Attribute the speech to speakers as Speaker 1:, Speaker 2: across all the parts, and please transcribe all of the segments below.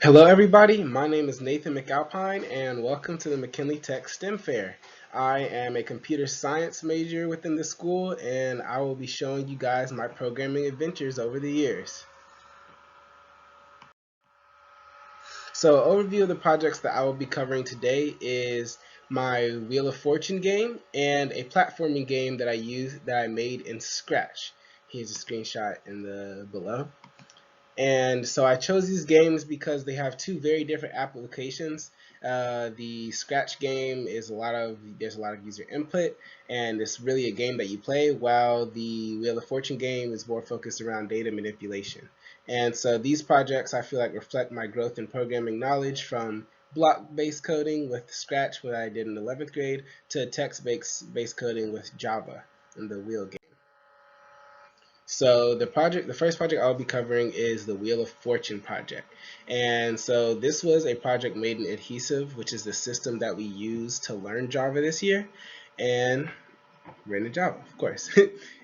Speaker 1: Hello, everybody. My name is Nathan McAlpine, and welcome to the McKinley Tech STEM Fair. I am a computer science major within the school, and I will be showing you guys my programming adventures over the years. So, overview of the projects that I will be covering today is my Wheel of Fortune game and a platforming game that I made in Scratch. Here's a screenshot in the below. And so I chose these games because they have two very different applications. The Scratch game is there's a lot of user input, and it's really a game that you play, while the Wheel of Fortune game is more focused around data manipulation. And so these projects I feel like reflect my growth in programming knowledge from block-based coding with Scratch, what I did in 11th grade, to text-based coding with Java in the Wheel game. So the first project I'll be covering is the Wheel of Fortune project. And so this was a project made in Adhesive, which is the system that we use to learn Java this year. And we're in Java, of course.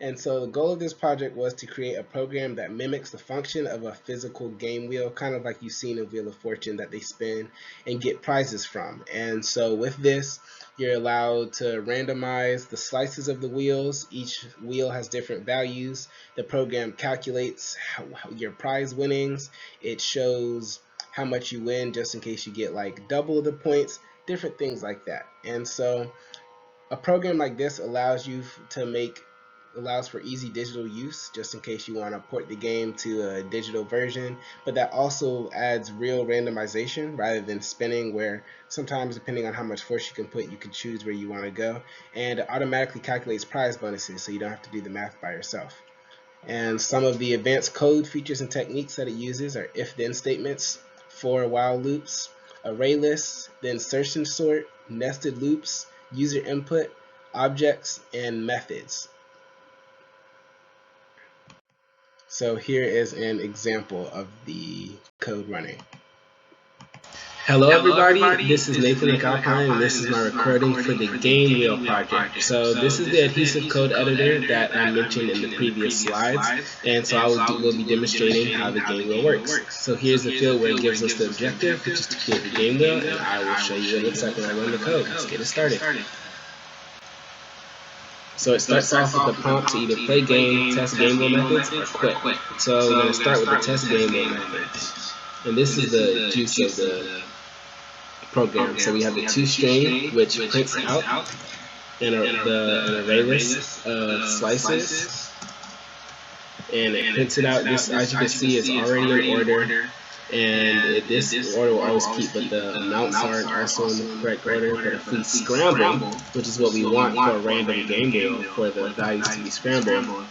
Speaker 1: And so the goal of this project was to create a program that mimics the function of a physical game wheel, kind of like you've seen in Wheel of Fortune that they spin and get prizes from. And so with this, you're allowed to randomize the slices of the wheels. Each wheel has different values. The program calculates your prize winnings. It shows how much you win just in case you get like double the points, different things like that. And so a program like this allows for easy digital use, just in case you want to port the game to a digital version, but that also adds real randomization rather than spinning, where sometimes depending on how much force you can put, you can choose where you want to go, and it automatically calculates prize bonuses so you don't have to do the math by yourself. And some of the advanced code features and techniques that it uses are if-then statements, for while loops, array lists, the insertion sort, nested loops, user input, objects, and methods. So here is an example of the code running. Hello everybody, this is Nathan McAlpine, and this is my recording for the Game Wheel project. So this is the adhesive code editor that I mentioned in the previous slides, and so will be demonstrating how the game wheel works. So here's the field where it gives us the objective, which is to create the game wheel, and I will show you what it looks like when I run the code. Let's get it started. So it starts off with the prompt to either play game, test game wheel methods, or quit. So we're going to start with the test game wheel methods. And this is the juice of the program. So we have the toString, which prints out an array list of slices, and it prints it out. This, as you can see, is already in order, and this order will always keep, but the amounts aren't also in the correct order. But if we scramble, which is what we want for a random game wheel, for the values to be scrambled,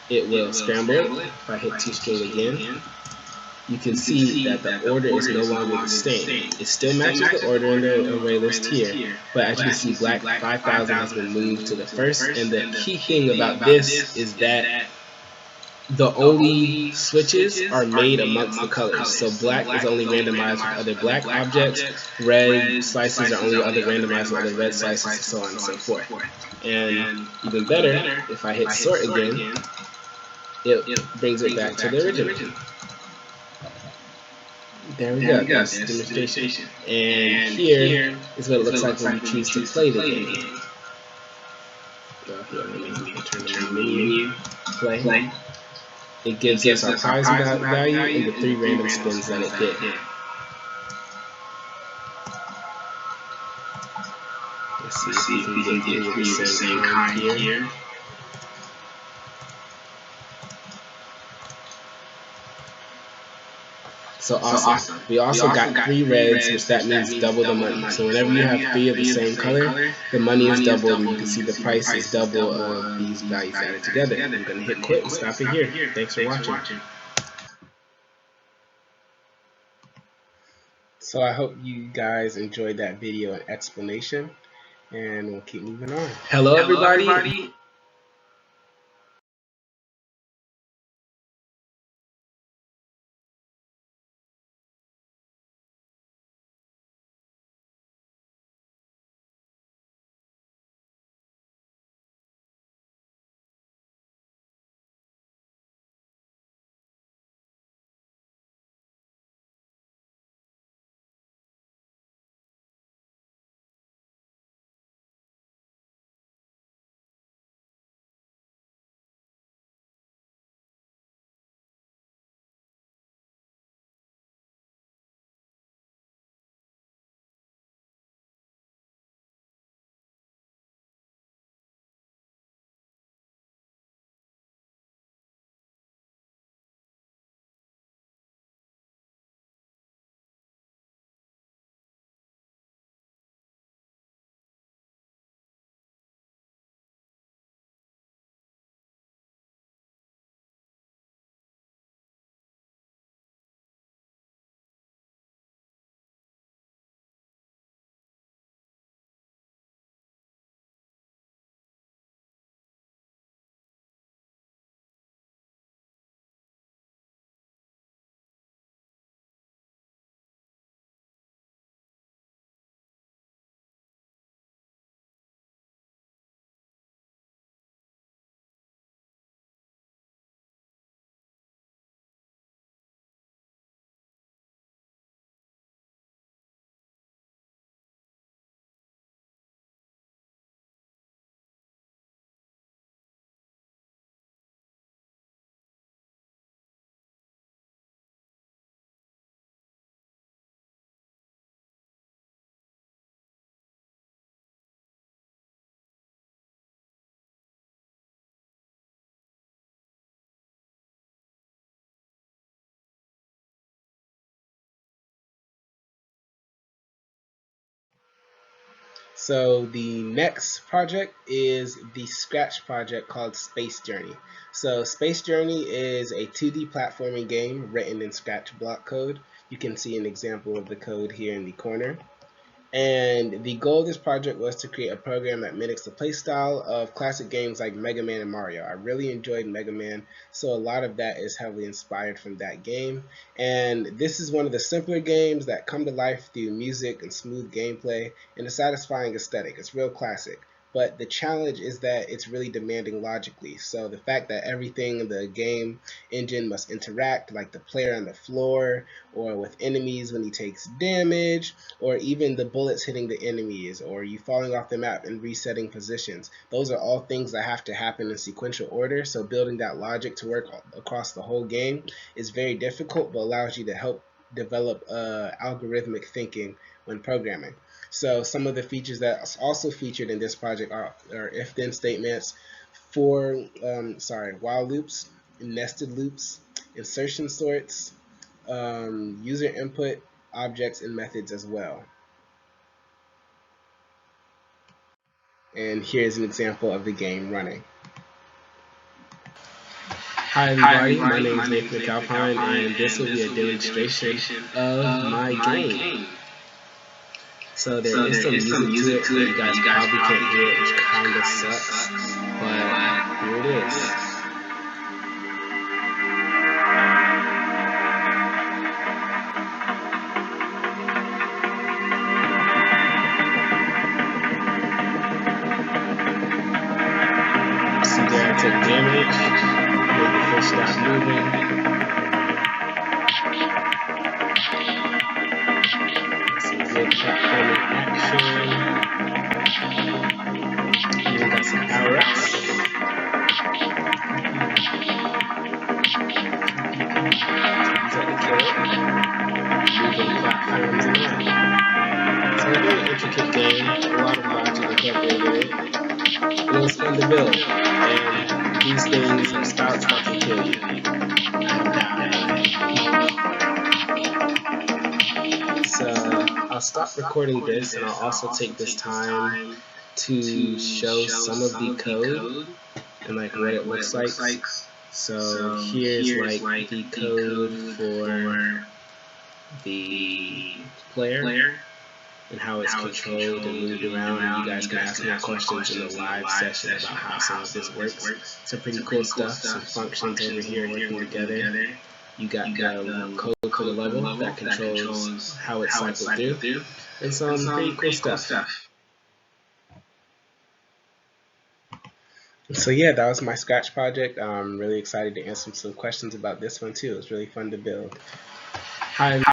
Speaker 1: it will scramble. If I hit toString again, you can see that the order is no longer the same. It still matches the order in the array list here, but as you can see, black 5000 has been moved to the first, and the key thing about this is that the only switches are made amongst the colors. So black is only randomized with other black objects, red slices are only other randomized with other red slices, and so on and so forth. And even better, if I hit sort again, it brings it back to the original. There we go, that's the demonstration. And here is what it looks like when you choose to play the game. Go here, let me turn the menu, play. It gives us our prize value and the 3 random spins that it did. Let's see if we can get 3 at the same time here. So awesome. We also got 3 reds, which that means double the money. So whenever you have 3 of the same color, the money is doubled, and you can see the price is double of these values added together. I'm going to hit quit and stop it here. Thanks for watching. So I hope you guys enjoyed that video and explanation, and we'll keep moving on. Hello everybody. So the next project is the Scratch project called Space Journey. So Space Journey is a 2D platforming game written in Scratch block code. You can see an example of the code here in the corner. And the goal of this project was to create a program that mimics the playstyle of classic games like Mega Man and Mario. I really enjoyed Mega Man, so a lot of that is heavily inspired from that game. And this is one of the simpler games that come to life through music and smooth gameplay and a satisfying aesthetic. It's real classic. But the challenge is that it's really demanding logically. So the fact that everything in the game engine must interact, like the player on the floor, or with enemies when he takes damage, or even the bullets hitting the enemies, or you falling off the map and resetting positions. Those are all things that have to happen in sequential order, so building that logic to work across the whole game is very difficult, but allows you to help develop algorithmic thinking when programming. So some of the features that are also featured in this project are if-then statements, while loops, nested loops, insertion sorts, user input, objects, and methods as well. And here's an example of the game running. Hi everybody, my name is Nathan McAlpine, and this will be a demonstration of my game. So there is some music to it, but you guys probably can't hear it, which kind of sucks, but here it is. See there, I took damage, made the fish stop moving. Some good platforming action. And we got some power-ups. These are the kill. Moving platforms and all. So a very intricate game, a lot of logic incorporated in it. And it was fun to build. And these things are spouts that can kill you. So I'll stop recording this, and I'll also take this time to show some of the code and like what it looks like. So here's like the code for the player and how it's controlled and moved around, and you guys can ask more questions in the live session about how some of this works. Some pretty cool stuff, some functions over here working together. You got the code for the level that controls how it's cycled through, and some pretty cool stuff. So yeah, that was my Scratch project. I'm really excited to answer some questions about this one too. It was really fun to build. Hi.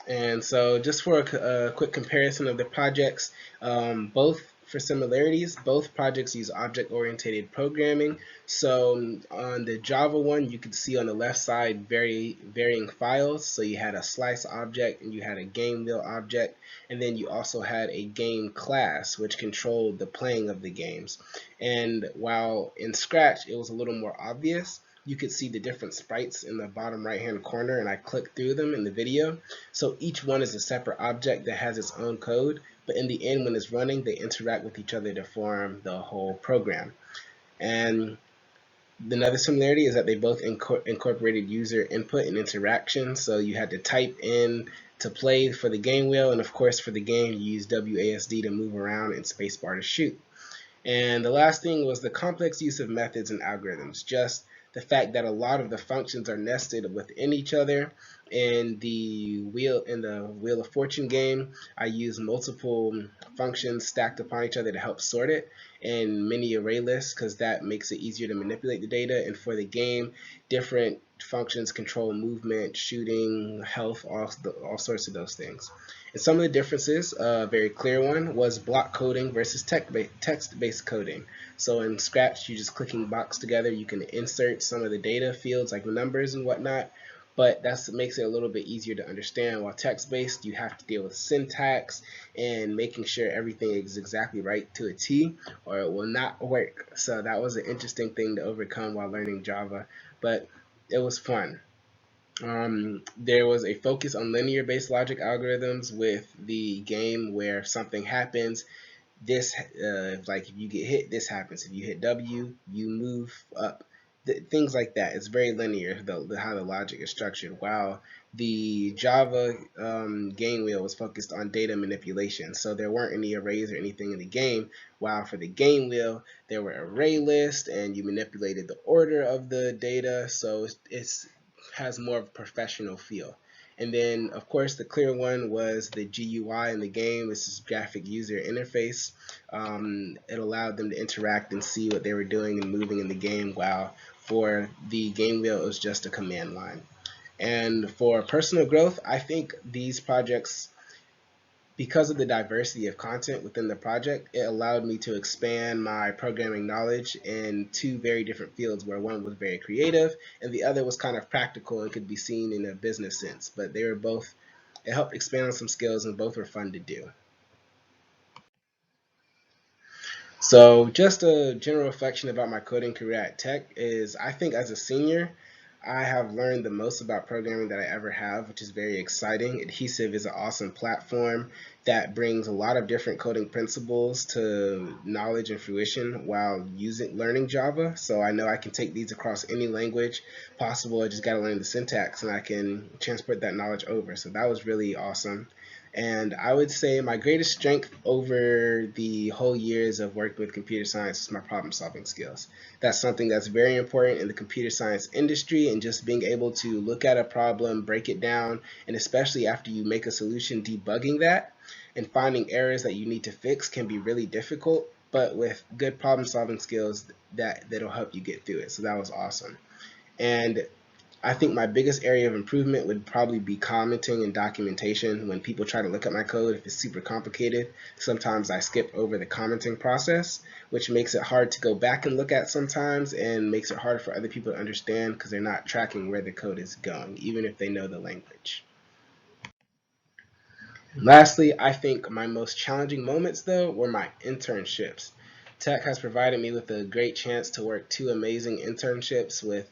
Speaker 1: And so just for a quick comparison of the projects, both for similarities, both projects use object-oriented programming. So on the Java one, you could see on the left side varying files. So you had a slice object and you had a game wheel object, and then you also had a game class which controlled the playing of the games. And while in Scratch it was a little more obvious, you could see the different sprites in the bottom right hand corner, and I clicked through them in the video. So each one is a separate object that has its own code, but in the end when it's running they interact with each other to form the whole program. And another similarity is that they both incorporated user input and interaction. So you had to type in to play for the game wheel, and of course for the game you use WASD to move around and spacebar to shoot. And the last thing was the complex use of methods and algorithms. Just the fact that a lot of the functions are nested within each other. In the Wheel of Fortune game, I use multiple functions stacked upon each other to help sort it, and many array lists because that makes it easier to manipulate the data. And for the game, different functions control movement, shooting, health, all sorts of those things. And some of the differences, a very clear one, was block coding versus text-based coding. So in Scratch, you're just clicking blocks together. You can insert some of the data fields like numbers and whatnot, but that makes it a little bit easier to understand. While text-based, you have to deal with syntax and making sure everything is exactly right to a T, or it will not work. So that was an interesting thing to overcome while learning Java, but it was fun. There was a focus on linear based logic algorithms with the game where if something happens, this like if you get hit, this happens. If you hit W, you move up. Things like that. It's very linear, how the logic is structured. While the Java game wheel was focused on data manipulation, so there weren't any arrays or anything in the game. While for the game wheel, there were array lists, and you manipulated the order of the data. So it's has more of a professional feel. And then, of course, the clear one was the GUI in the game. This is graphic user interface. It allowed them to interact and see what they were doing and moving in the game, while for the game wheel, it was just a command line. And for personal growth, I think these projects, because of the diversity of content within the project, it allowed me to expand my programming knowledge in two very different fields, where one was very creative and the other was kind of practical and could be seen in a business sense. But they were both, it helped expand on some skills, and both were fun to do. So just a general reflection about my coding career at Tech is, I think as a senior, I have learned the most about programming that I ever have, which is very exciting. Adhesive is an awesome platform that brings a lot of different coding principles to knowledge and fruition while learning Java. So I know I can take these across any language possible. I just got to learn the syntax and I can transport that knowledge over. So that was really awesome. And I would say my greatest strength over the whole years of working with computer science is my problem solving skills. That's something that's very important in the computer science industry, and just being able to look at a problem, break it down, and especially after you make a solution, debugging that and finding errors that you need to fix can be really difficult, but with good problem solving skills, that'll help you get through it. So that was awesome. And I think my biggest area of improvement would probably be commenting and documentation. When people try to look at my code, if it's super complicated, sometimes I skip over the commenting process, which makes it hard to go back and look at sometimes, and makes it hard for other people to understand because they're not tracking where the code is going, even if they know the language. Lastly, I think my most challenging moments, though, were my internships. Tech has provided me with a great chance to work two amazing internships with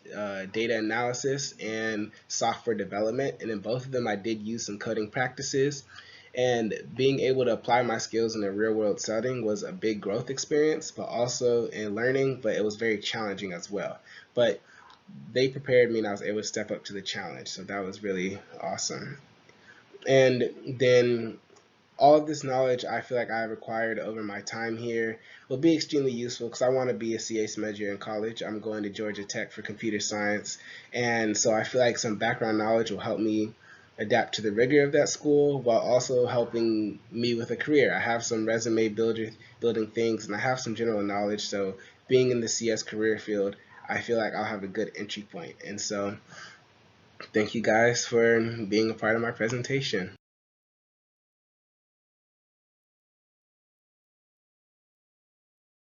Speaker 1: data analysis and software development, and in both of them I did use some coding practices. And being able to apply my skills in a real world setting was a big growth experience, but also in learning, but it was very challenging as well. But they prepared me and I was able to step up to the challenge, so that was really awesome. And then all of this knowledge I feel like I have acquired over my time here will be extremely useful because I want to be a CAS major in college. I'm going to Georgia Tech for computer science, and so I feel like some background knowledge will help me adapt to the rigor of that school while also helping me with a career. I have some resume building things, and I have some general knowledge, so being in the CS career field, I feel like I'll have a good entry point. And so thank you guys for being a part of my presentation.